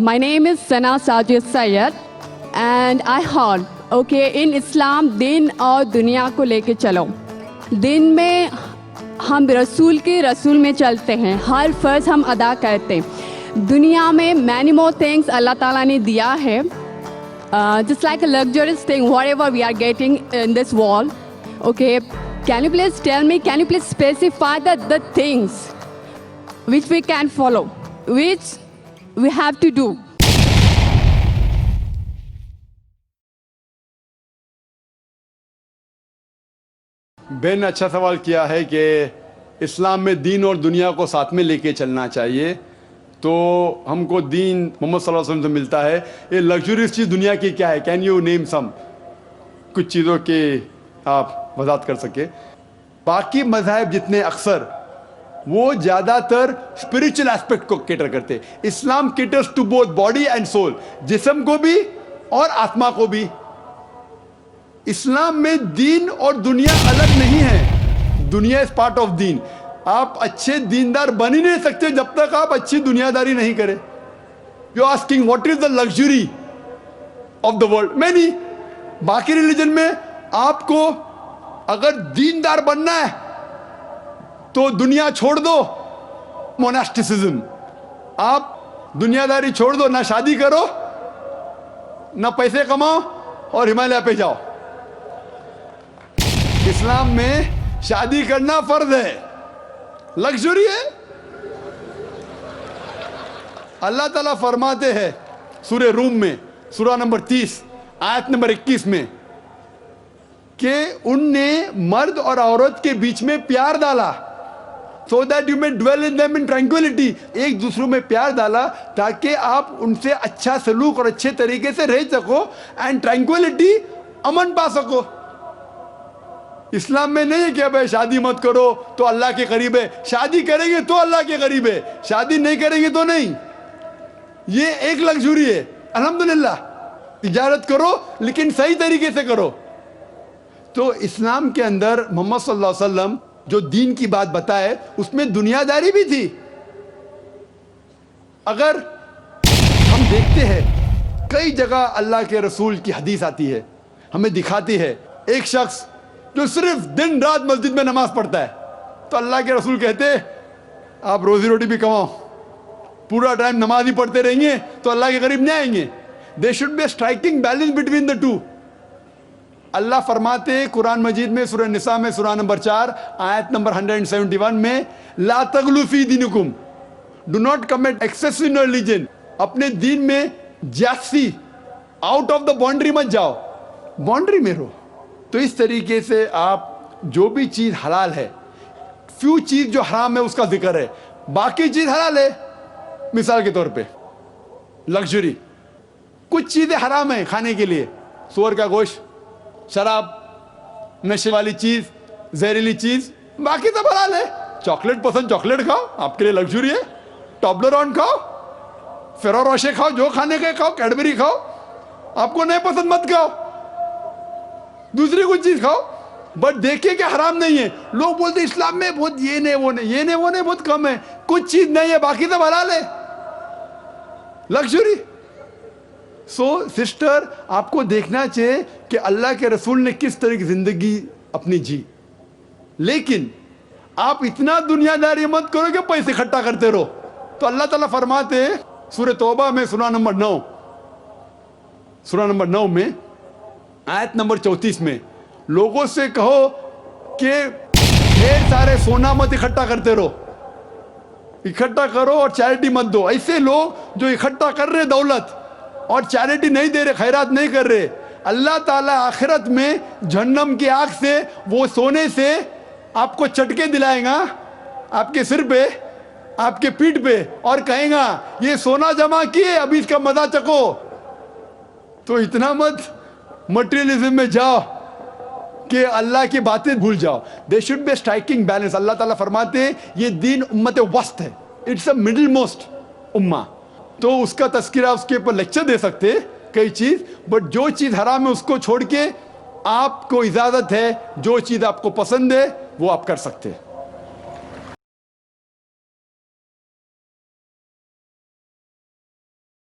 my name is Sana Sajid Syed and I heard, in Islam दिन और दुनिया को लेके चलो. दिन में हम रसूल में चलते हैं, हर फ़र्ज़ हम अदा करते हैं. दुनिया में many more things अल्लाह ताला ने दिया है, just like a luxurious thing, whatever we are getting in this world. Can you please tell me, can you please specify the things which we can follow, which we have to do? बहन ने अच्छा सवाल किया है कि इस्लाम में दीन और दुनिया को साथ में लेके चलना चाहिए. तो हमको दीन मोहम्मद सल्लल्लाहु अलैहि वसल्लम से मिलता है. ये लग्जरियस चीज़ दुनिया की क्या है? कैन यू नेम सम, कुछ चीज़ों के आप वजाहत कर सके. बाकी मज़ाहिब जितने अक्सर वो ज़्यादातर स्पिरिचुअल एस्पेक्ट को केटर करते हैं. Islam caters to both body and soul, जिस्म को भी और आत्मा को भी. इस्लाम में दीन और दुनिया अलग नहीं है. दुनिया इज पार्ट ऑफ दीन. आप अच्छे दीनदार बन ही नहीं सकते जब तक आप अच्छी दुनियादारी नहीं करें. You asking what is the luxury of the world? मैं नहीं. बाकी रिलीजन में आपको अगर दीनदार बनना है तो दुनिया छोड़ दो, मोनास्टिसिज्म. आप दुनियादारी छोड़ दो, ना शादी करो, ना पैसे कमाओ और हिमालय पे जाओ. इस्लाम में शादी करना फर्ज है, लग्जरी है. अल्लाह ताला फरमाते हैं सूरह रूम में, सूरा नंबर 30 आयत नंबर 21 में कि उनने मर्द और औरत के बीच में प्यार डाला, so that you may dwell in them in tranquility. एक दूसरों में प्यार डाला ताकि आप उनसे अच्छा सलूक और अच्छे तरीके से रह सको एंड ट्रैंक्विलिटी, अमन पा सको. इस्लाम में नहीं है कि भाई शादी मत करो तो अल्लाह के करीब है, शादी करेंगे तो अल्लाह के करीब है, शादी नहीं करेंगे तो नहीं. ये एक लग्जरी है. अल्हम्दुलिल्लाह, तिजारत करो लेकिन सही तरीके से करो. तो इस्लाम के अंदर मोहम्मद सल्लल्लाहु अलैहि वसल्लम जो दीन की बात बताए उसमें दुनियादारी भी थी. अगर हम देखते हैं कई जगह अल्लाह के रसूल की हदीस आती है, हमें दिखाती है एक शख्स जो सिर्फ दिन रात मस्जिद में नमाज पढ़ता है, तो अल्लाह के रसूल कहते हैं आप रोजी रोटी भी कमाओ, पूरा टाइम नमाज ही पढ़ते रहेंगे तो अल्लाह के करीब नहीं आएंगे. They should be striking balance between the two. अल्लाह फरमाते हैं कुरान मजीद में सूरह निसा में सूरा नंबर 4 आयत नंबर 171 में, ला तगलू फी दीनिकुम, do not commit excess in religion. अपने दीन में ज्यादती, आउट ऑफ द बाउंड्री मत जाओ, बाउंड्री में रहो. तो इस तरीके से आप जो भी चीज़ हलाल है, फ्यू चीज़ जो हराम है उसका जिक्र है, बाकी चीज़ हलाल है. मिसाल के तौर पे लग्जरी, कुछ चीज़ें हराम है खाने के लिए, सूअर का गोश्त, शराब, नशे वाली चीज़, जहरीली चीज़, बाकी सब हलाल है. चॉकलेट पसंद चॉकलेट खाओ, आपके लिए लग्जरी है. टॉबलरॉन खाओ, फेरो रोशे खाओ, जो खाने के खाओ, कैडबरी खाओ. आपको नहीं पसंद मत खाओ, दूसरी कोई चीज़ खाओ, बट देखिए कि हराम नहीं है. लोग बोलते इस्लाम में बहुत ये नहीं वो नहीं, ये नहीं वो नहीं बहुत कम है, कुछ चीज़ नहीं है, बाकी सब हलाल है, लग्जरी. सो सिस्टर, आपको देखना चाहिए कि अल्लाह के रसूल ने किस तरह की ज़िंदगी अपनी जी. लेकिन आप इतना दुनियादारी मत करो कि पैसे इकट्ठा करते रहो. तो अल्लाह ताला फरमाते हैं सूरह तौबा में सूरा नंबर 9 में आयत नंबर 34 में, लोगों से कहो कि ढेर सारे सोना मत इकट्ठा करते रहो, इकट्ठा करो और चैरिटी मत दो. ऐसे लोग जो इकट्ठा कर रहे दौलत और चैरिटी नहीं दे रहे, खैरात नहीं कर रहे, अल्लाह ताला आखिरत में जहन्नम की आग से, वो सोने से आपको चटके दिलाएगा आपके सिर पे, आपके पीठ पे, और कहेगा ये सोना जमा किए, अभी इसका मजा चको. तो इतना मत मटेरियलिज्म में जाओ कि अल्लाह की बातें भूल जाओ. They should be striking balance. अल्लाह ताला फरमाते हैं ये दीन उम्मत वस्त है, इट्स अ मिडिल मोस्ट उम्मा. तो उसका तस्करा, उसके ऊपर लेक्चर दे सकते कई चीज़, बट जो चीज़ हराम है उसको छोड़ के आपको इजाज़त है जो चीज़ आपको पसंद है वो आप कर सकते हैं.